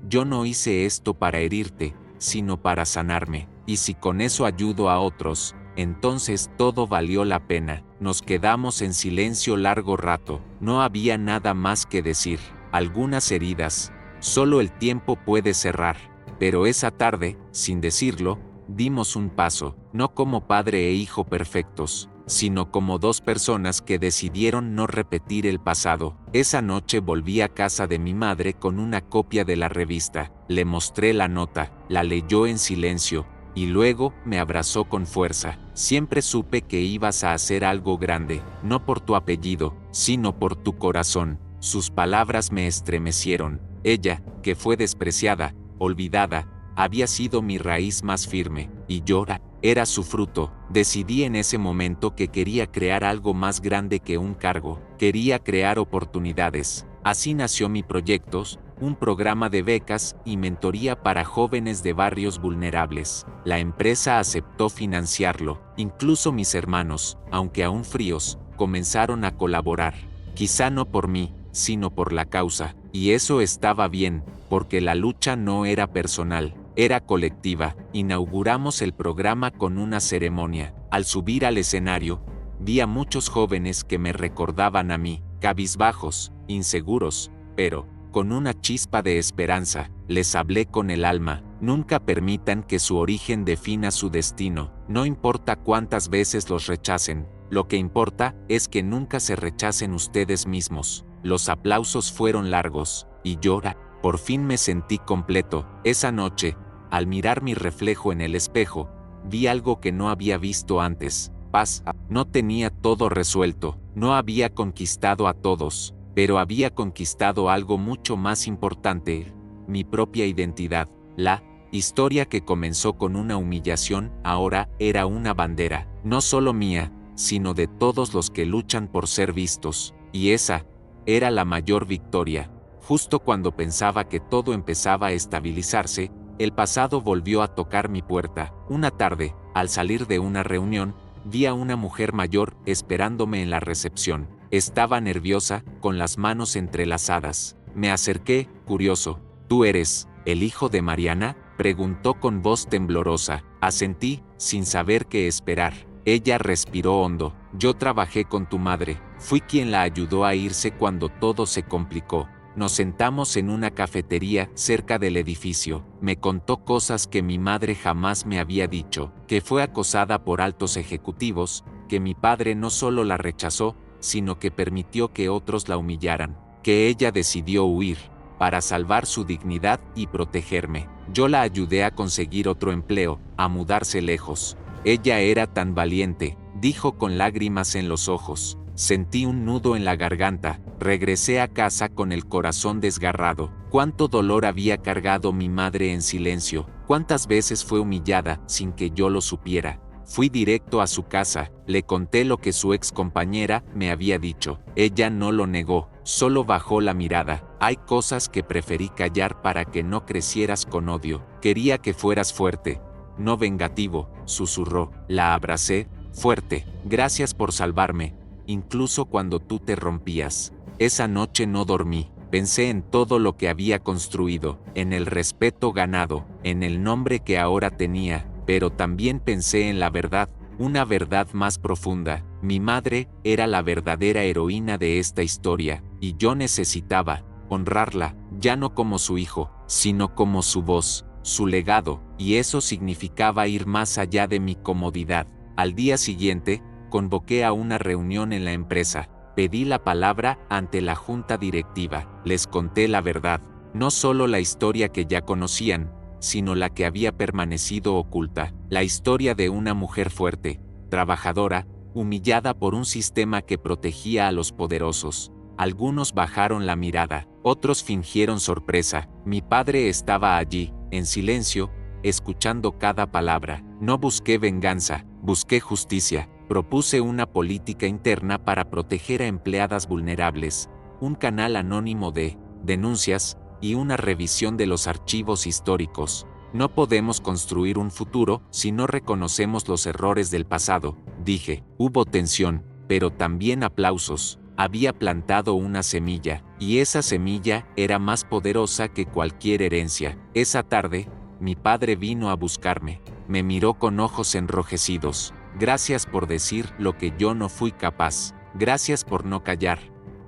yo no hice esto para herirte, sino para sanarme, y si con eso ayudo a otros, entonces todo valió la pena. Nos quedamos en silencio largo rato, no había nada más que decir. Algunas heridas, solo el tiempo puede cerrar, pero esa tarde, sin decirlo, dimos un paso, no como padre e hijo perfectos, sino como dos personas que decidieron no repetir el pasado. Esa noche volví a casa de mi madre con una copia de la revista, le mostré la nota, la leyó en silencio, y luego me abrazó con fuerza. Siempre supe que ibas a hacer algo grande, no por tu apellido, sino por tu corazón. Sus palabras me estremecieron. Ella, que fue despreciada, olvidada, había sido mi raíz más firme, y yo era su fruto. Decidí en ese momento que quería crear algo más grande que un cargo. Quería crear oportunidades. Así nació mi proyecto, un programa de becas y mentoría para jóvenes de barrios vulnerables. La empresa aceptó financiarlo. Incluso mis hermanos, aunque aún fríos, comenzaron a colaborar. Quizá no por mí, sino por la causa. Y eso estaba bien, porque la lucha no era personal, era colectiva. Inauguramos el programa con una ceremonia. Al subir al escenario, vi a muchos jóvenes que me recordaban a mí, cabizbajos, inseguros, pero con una chispa de esperanza. Les hablé con el alma. Nunca permitan que su origen defina su destino. No importa cuántas veces los rechacen, lo que importa es que nunca se rechacen ustedes mismos. Los aplausos fueron largos, y yo, por fin me sentí completo. Esa noche, al mirar mi reflejo en el espejo, vi algo que no había visto antes. Paz. No tenía todo resuelto, no había conquistado a todos, pero había conquistado algo mucho más importante, mi propia identidad. La Historia que comenzó con una humillación, ahora era una bandera, no solo mía, sino de todos los que luchan por ser vistos, y esa era la mayor victoria. Justo cuando pensaba que todo empezaba a estabilizarse, el pasado volvió a tocar mi puerta. Una tarde, al salir de una reunión, vi a una mujer mayor esperándome en la recepción. Estaba nerviosa, con las manos entrelazadas. Me acerqué, curioso. ¿Tú eres el hijo de Mariana?, preguntó con voz temblorosa. Asentí, sin saber qué esperar. Ella respiró hondo. Yo trabajé con tu madre. Fui quien la ayudó a irse cuando todo se complicó. Nos sentamos en una cafetería cerca del edificio. Me contó cosas que mi madre jamás me había dicho, que fue acosada por altos ejecutivos, que mi padre no solo la rechazó, sino que permitió que otros la humillaran, que ella decidió huir, para salvar su dignidad y protegerme. Yo la ayudé a conseguir otro empleo, a mudarse lejos. Ella era tan valiente, dijo con lágrimas en los ojos. Sentí un nudo en la garganta. Regresé a casa con el corazón desgarrado. Cuánto dolor había cargado mi madre en silencio. Cuántas veces fue humillada sin que yo lo supiera. Fui directo a su casa, le conté lo que su ex compañera me había dicho. Ella no lo negó, solo bajó la mirada. Hay cosas que preferí callar para que no crecieras con odio. Quería que fueras fuerte, no vengativo, susurró. La abracé, fuerte. Gracias por salvarme, incluso cuando tú te rompías. Esa noche no dormí. Pensé en todo lo que había construido, en el respeto ganado, en el nombre que ahora tenía, pero también pensé en la verdad, una verdad más profunda. Mi madre era la verdadera heroína de esta historia, y yo necesitaba honrarla, ya no como su hijo, sino como su voz, su legado, y eso significaba ir más allá de mi comodidad. Al día siguiente, convoqué a una reunión en la empresa. Pedí la palabra ante la junta directiva. Les conté la verdad, no solo la historia que ya conocían, sino la que había permanecido oculta. La historia de una mujer fuerte, trabajadora, humillada por un sistema que protegía a los poderosos. Algunos bajaron la mirada, otros fingieron sorpresa. Mi padre estaba allí, en silencio, escuchando cada palabra. No busqué venganza, busqué justicia. Propuse una política interna para proteger a empleadas vulnerables, un canal anónimo de denuncias y una revisión de los archivos históricos. No podemos construir un futuro si no reconocemos los errores del pasado, dije. Hubo tensión, pero también aplausos. Había plantado una semilla, y esa semilla era más poderosa que cualquier herencia. Esa tarde, mi padre vino a buscarme. Me miró con ojos enrojecidos. Gracias por decir lo que yo no fui capaz. Gracias por no callar,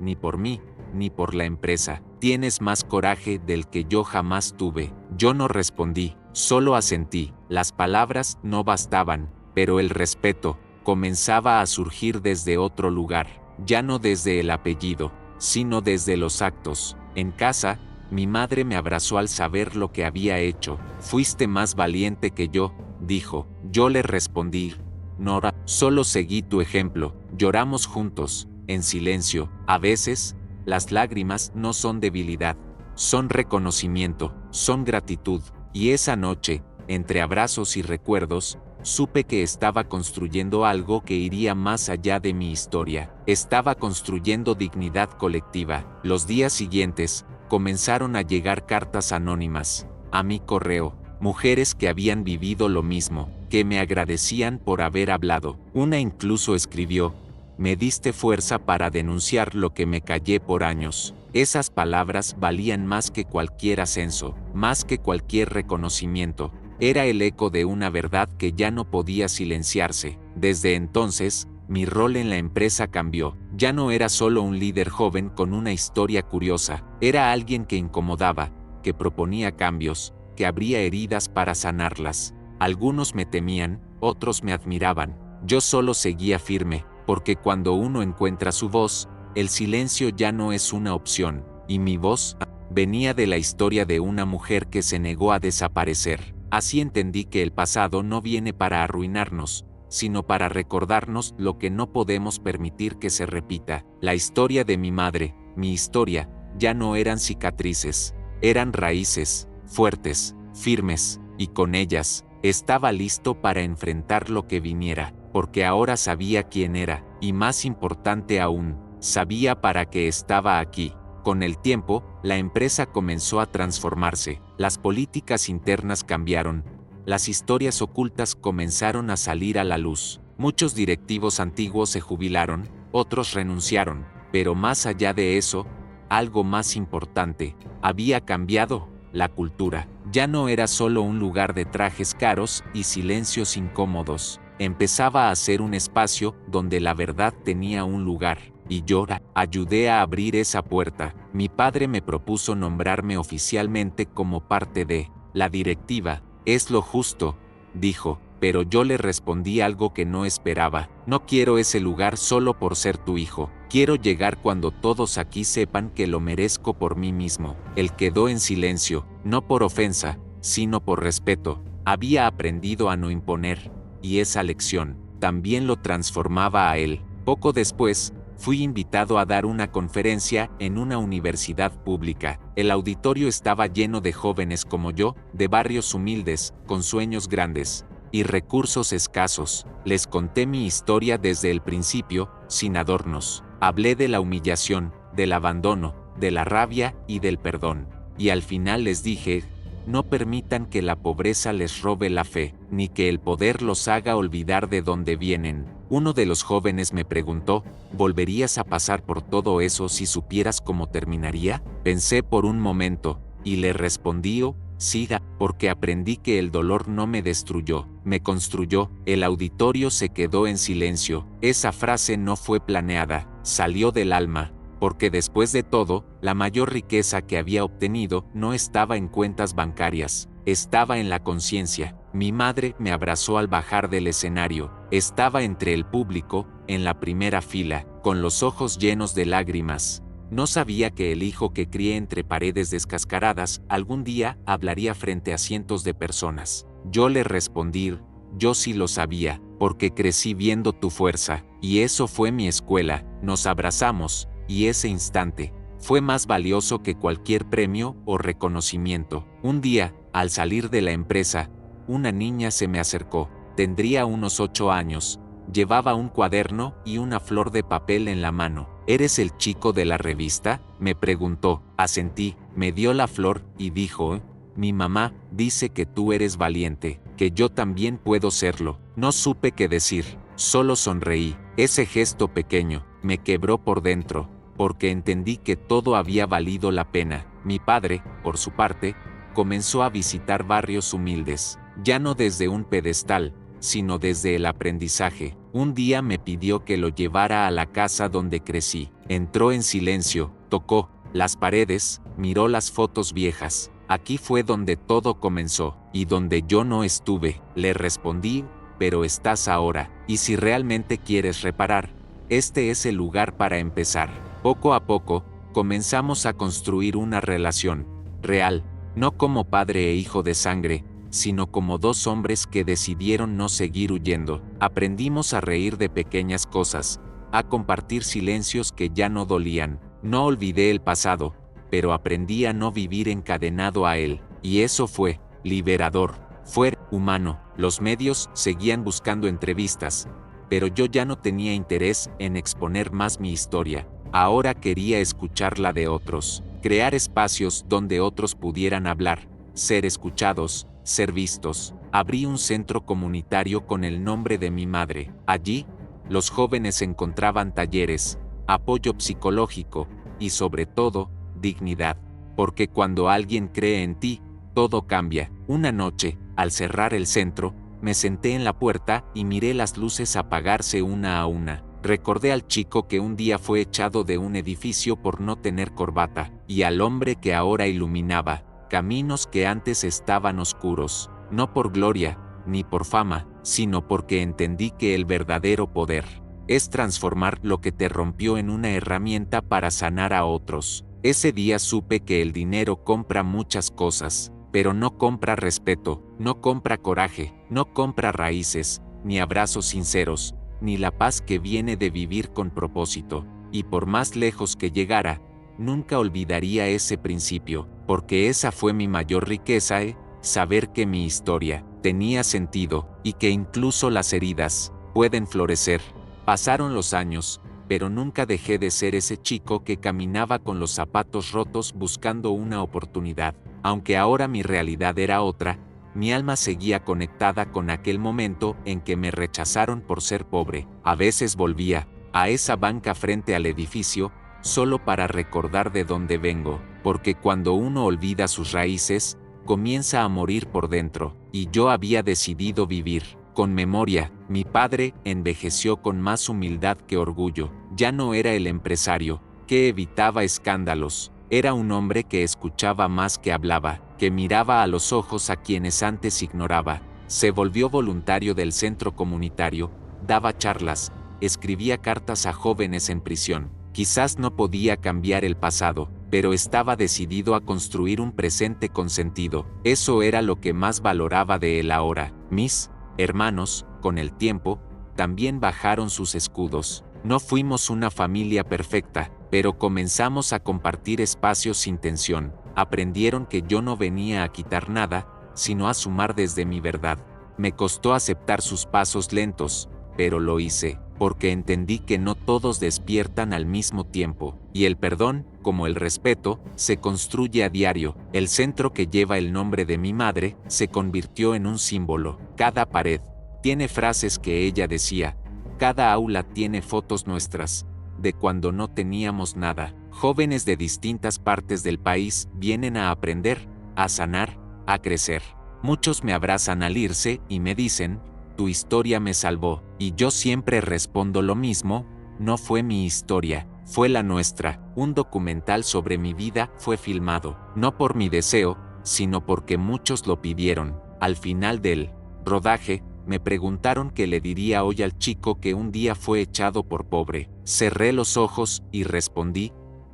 ni por mí, ni por la empresa. Tienes más coraje del que yo jamás tuve. Yo no respondí, solo asentí. Las palabras no bastaban, pero el respeto comenzaba a surgir desde otro lugar. Ya no desde el apellido, sino desde los actos. En casa, mi madre me abrazó al saber lo que había hecho. Fuiste más valiente que yo, dijo. Yo le respondí, Nora, solo seguí tu ejemplo. Lloramos juntos, en silencio. A veces, las lágrimas no son debilidad, son reconocimiento, son gratitud. Y esa noche, entre abrazos y recuerdos, supe que estaba construyendo algo que iría más allá de mi historia. Estaba construyendo dignidad colectiva. Los días siguientes, comenzaron a llegar cartas anónimas a mi correo. Mujeres que habían vivido lo mismo, que me agradecían por haber hablado. Una incluso escribió: me diste fuerza para denunciar lo que me callé por años. Esas palabras valían más que cualquier ascenso, más que cualquier reconocimiento. Era el eco de una verdad que ya no podía silenciarse. Desde entonces, mi rol en la empresa cambió. Ya no era solo un líder joven con una historia curiosa, era alguien que incomodaba, que proponía cambios, que abría heridas para sanarlas. Algunos me temían, otros me admiraban. Yo solo seguía firme, porque cuando uno encuentra su voz, el silencio ya no es una opción, y mi voz venía de la historia de una mujer que se negó a desaparecer. Así entendí que el pasado no viene para arruinarnos, sino para recordarnos lo que no podemos permitir que se repita. La historia de mi madre, mi historia, ya no eran cicatrices, eran raíces, fuertes, firmes, y con ellas, estaba listo para enfrentar lo que viniera, porque ahora sabía quién era, y más importante aún, sabía para qué estaba aquí. Con el tiempo, la empresa comenzó a transformarse, las políticas internas cambiaron, las historias ocultas comenzaron a salir a la luz. Muchos directivos antiguos se jubilaron, otros renunciaron, pero más allá de eso, algo más importante, había cambiado: la cultura. Ya no era solo un lugar de trajes caros y silencios incómodos, empezaba a ser un espacio donde la verdad tenía un lugar. Y yo ayudé a abrir esa puerta. Mi padre me propuso nombrarme oficialmente como parte de la directiva. Es lo justo, dijo, pero yo le respondí algo que no esperaba. No quiero ese lugar solo por ser tu hijo. Quiero llegar cuando todos aquí sepan que lo merezco por mí mismo. Él quedó en silencio, no por ofensa, sino por respeto. Había aprendido a no imponer, y esa lección también lo transformaba a él. Poco después, fui invitado a dar una conferencia en una universidad pública. El auditorio estaba lleno de jóvenes como yo, de barrios humildes, con sueños grandes y recursos escasos. Les conté mi historia desde el principio, sin adornos. Hablé de la humillación, del abandono, de la rabia y del perdón. Y al final les dije: no permitan que la pobreza les robe la fe, ni que el poder los haga olvidar de dónde vienen. Uno de los jóvenes me preguntó: ¿volverías a pasar por todo eso si supieras cómo terminaría? Pensé por un momento, y le respondí: sí, porque aprendí que el dolor no me destruyó, me construyó. El auditorio se quedó en silencio. Esa frase no fue planeada, salió del alma. Porque después de todo, la mayor riqueza que había obtenido no estaba en cuentas bancarias, estaba en la conciencia. Mi madre me abrazó al bajar del escenario. Estaba entre el público, en la primera fila, con los ojos llenos de lágrimas. No sabía que el hijo que crié entre paredes descascaradas algún día hablaría frente a cientos de personas. Yo le respondí: yo sí lo sabía, porque crecí viendo tu fuerza, y eso fue mi escuela. Nos abrazamos, y ese instante fue más valioso que cualquier premio o reconocimiento. Un día, al salir de la empresa, una niña se me acercó. Tendría unos 8 años, llevaba un cuaderno y una flor de papel en la mano. ¿Eres el chico de la revista?, me preguntó. Asentí, me dio la flor y dijo: mi mamá dice que tú eres valiente, que yo también puedo serlo. No supe qué decir, solo sonreí. Ese gesto pequeño me quebró por dentro, porque entendí que todo había valido la pena. Mi padre, por su parte, comenzó a visitar barrios humildes, ya no desde un pedestal, sino desde el aprendizaje. Un día me pidió que lo llevara a la casa donde crecí. Entró en silencio, tocó las paredes, miró las fotos viejas. Aquí fue donde todo comenzó, y donde yo no estuve. Le respondí: pero estás ahora, y si realmente quieres reparar, este es el lugar para empezar. Poco a poco, comenzamos a construir una relación real, no como padre e hijo de sangre, sino como dos hombres que decidieron no seguir huyendo. Aprendimos a reír de pequeñas cosas, a compartir silencios que ya no dolían. No olvidé el pasado, pero aprendí a no vivir encadenado a él, y eso fue liberador, fue humano. Los medios seguían buscando entrevistas, pero yo ya no tenía interés en exponer más mi historia. Ahora quería escuchar la de otros, crear espacios donde otros pudieran hablar, ser escuchados, ser vistos. Abrí un centro comunitario con el nombre de mi madre. Allí, los jóvenes encontraban talleres, apoyo psicológico y, sobre todo, dignidad. Porque cuando alguien cree en ti, todo cambia. Una noche, al cerrar el centro, me senté en la puerta y miré las luces apagarse una a una. Recordé al chico que un día fue echado de un edificio por no tener corbata, y al hombre que ahora iluminaba caminos que antes estaban oscuros, no por gloria, ni por fama, sino porque entendí que el verdadero poder es transformar lo que te rompió en una herramienta para sanar a otros. Ese día supe que el dinero compra muchas cosas, pero no compra respeto, no compra coraje, no compra raíces, ni abrazos sinceros, ni la paz que viene de vivir con propósito. Y por más lejos que llegara, nunca olvidaría ese principio, porque esa fue mi mayor riqueza, saber que mi historia tenía sentido y que incluso las heridas pueden florecer. Pasaron los años, pero nunca dejé de ser ese chico que caminaba con los zapatos rotos buscando una oportunidad. Aunque ahora mi realidad era otra, mi alma seguía conectada con aquel momento en que me rechazaron por ser pobre. A veces volvía a esa banca frente al edificio, solo para recordar de dónde vengo, porque cuando uno olvida sus raíces, comienza a morir por dentro, y yo había decidido vivir con memoria. Mi padre envejeció con más humildad que orgullo. Ya no era el empresario que evitaba escándalos, era un hombre que escuchaba más que hablaba, que miraba a los ojos a quienes antes ignoraba. Se volvió voluntario del centro comunitario, daba charlas, escribía cartas a jóvenes en prisión. Quizás no podía cambiar el pasado, pero estaba decidido a construir un presente con sentido. Eso era lo que más valoraba de él ahora. Mis hermanos, con el tiempo, también bajaron sus escudos. No fuimos una familia perfecta, pero comenzamos a compartir espacios sin tensión. Aprendieron que yo no venía a quitar nada, sino a sumar desde mi verdad. Me costó aceptar sus pasos lentos, pero lo hice, porque entendí que no todos despiertan al mismo tiempo, y el perdón, como el respeto, se construye a diario. El centro que lleva el nombre de mi madre se convirtió en un símbolo. Cada pared tiene frases que ella decía, cada aula tiene fotos nuestras, de cuando no teníamos nada. Jóvenes de distintas partes del país vienen a aprender, a sanar, a crecer. Muchos me abrazan al irse y me dicen, tu historia me salvó, y yo siempre respondo lo mismo, no fue mi historia, fue la nuestra. Un documental sobre mi vida fue filmado, no por mi deseo, sino porque muchos lo pidieron. Al final del rodaje, me preguntaron qué le diría hoy al chico que un día fue echado por pobre. Cerré los ojos y respondí,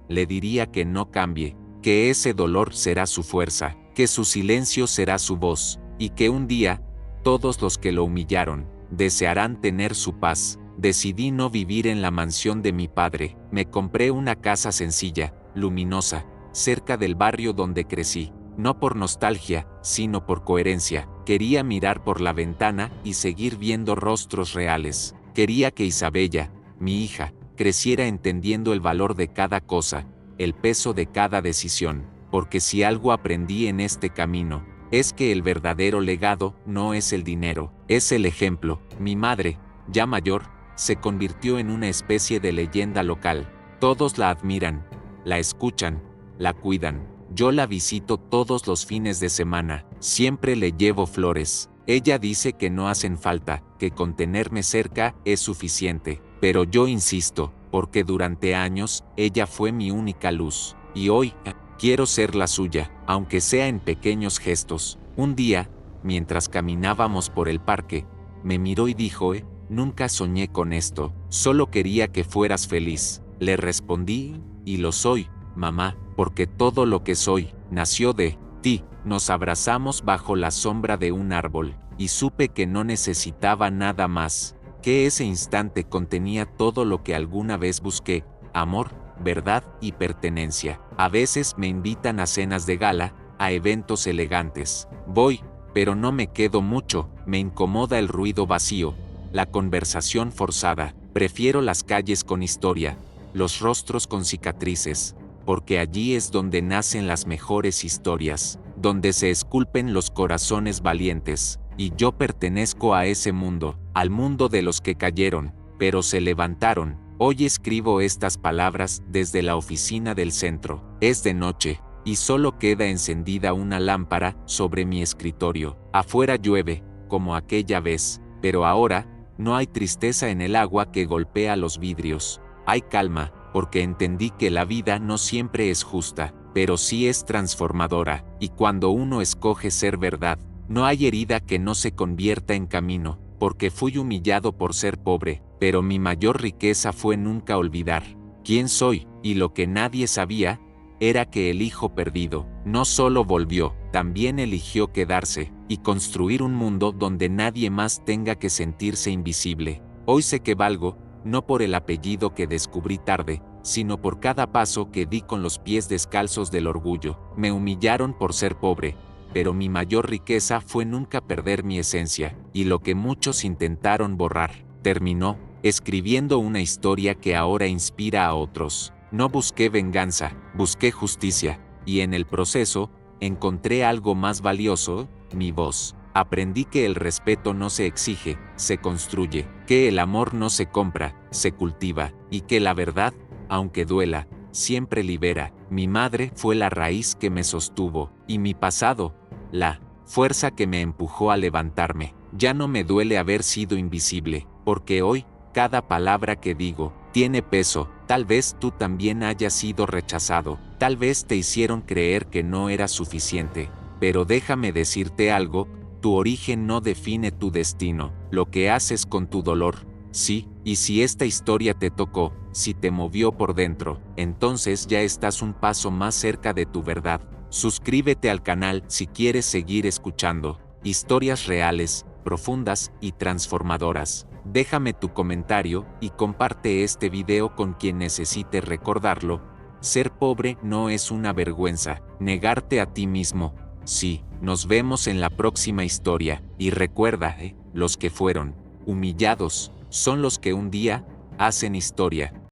le diría que no cambie, que ese dolor será su fuerza, que su silencio será su voz, y que un día, todos los que lo humillaron, desearán tener su paz. Decidí no vivir en la mansión de mi padre, me compré una casa sencilla, luminosa, cerca del barrio donde crecí. No por nostalgia, sino por coherencia. Quería mirar por la ventana y seguir viendo rostros reales. Quería que Isabella, mi hija, creciera entendiendo el valor de cada cosa, el peso de cada decisión, porque si algo aprendí en este camino, es que el verdadero legado no es el dinero, es el ejemplo. Mi madre, ya mayor, se convirtió en una especie de leyenda local. Todos la admiran, la escuchan, la cuidan. Yo la visito todos los fines de semana, siempre le llevo flores. Ella dice que no hacen falta, que con tenerme cerca es suficiente, pero yo insisto, porque durante años ella fue mi única luz, y hoy quiero ser la suya, aunque sea en pequeños gestos. Un día, mientras caminábamos por el parque, me miró y dijo, nunca soñé con esto, solo quería que fueras feliz. Le respondí, y lo soy, mamá, porque todo lo que soy, nació de ti. Nos abrazamos bajo la sombra de un árbol, y supe que no necesitaba nada más, que ese instante contenía todo lo que alguna vez busqué, amor, verdad y pertenencia. A veces me invitan a cenas de gala, a eventos elegantes. Voy, pero no me quedo mucho, me incomoda el ruido vacío, la conversación forzada. Prefiero las calles con historia, los rostros con cicatrices, porque allí es donde nacen las mejores historias, donde se esculpen los corazones valientes, y yo pertenezco a ese mundo, al mundo de los que cayeron, pero se levantaron. Hoy escribo estas palabras desde la oficina del centro. Es de noche, y solo queda encendida una lámpara sobre mi escritorio. Afuera llueve, como aquella vez, pero ahora, no hay tristeza en el agua que golpea los vidrios. Hay calma, porque entendí que la vida no siempre es justa, pero sí es transformadora, y cuando uno escoge ser verdad, no hay herida que no se convierta en camino, porque fui humillado por ser pobre, pero mi mayor riqueza fue nunca olvidar quién soy, y lo que nadie sabía, era que el hijo perdido no solo volvió, también eligió quedarse, y construir un mundo donde nadie más tenga que sentirse invisible. Hoy sé que valgo, no por el apellido que descubrí tarde, sino por cada paso que di con los pies descalzos del orgullo. Me humillaron por ser pobre, pero mi mayor riqueza fue nunca perder mi esencia, y lo que muchos intentaron borrar. Terminó escribiendo una historia que ahora inspira a otros. No busqué venganza, busqué justicia, y en el proceso, encontré algo más valioso, mi voz. Aprendí que el respeto no se exige, se construye, que el amor no se compra, se cultiva, y que la verdad, aunque duela, siempre libera. Mi madre fue la raíz que me sostuvo, y mi pasado, la fuerza que me empujó a levantarme. Ya no me duele haber sido invisible, porque hoy, cada palabra que digo, tiene peso. Tal vez tú también hayas sido rechazado, tal vez te hicieron creer que no era suficiente, pero déjame decirte algo, tu origen no define tu destino, lo que haces con tu dolor, sí, y si esta historia te tocó, si te movió por dentro, entonces ya estás un paso más cerca de tu verdad. Suscríbete al canal si quieres seguir escuchando historias reales, profundas y transformadoras. Déjame tu comentario y comparte este video con quien necesite recordarlo. Ser pobre no es una vergüenza, negarte a ti mismo. Sí, nos vemos en la próxima historia, y recuerda, los que fueron humillados, son los que un día hacen historia.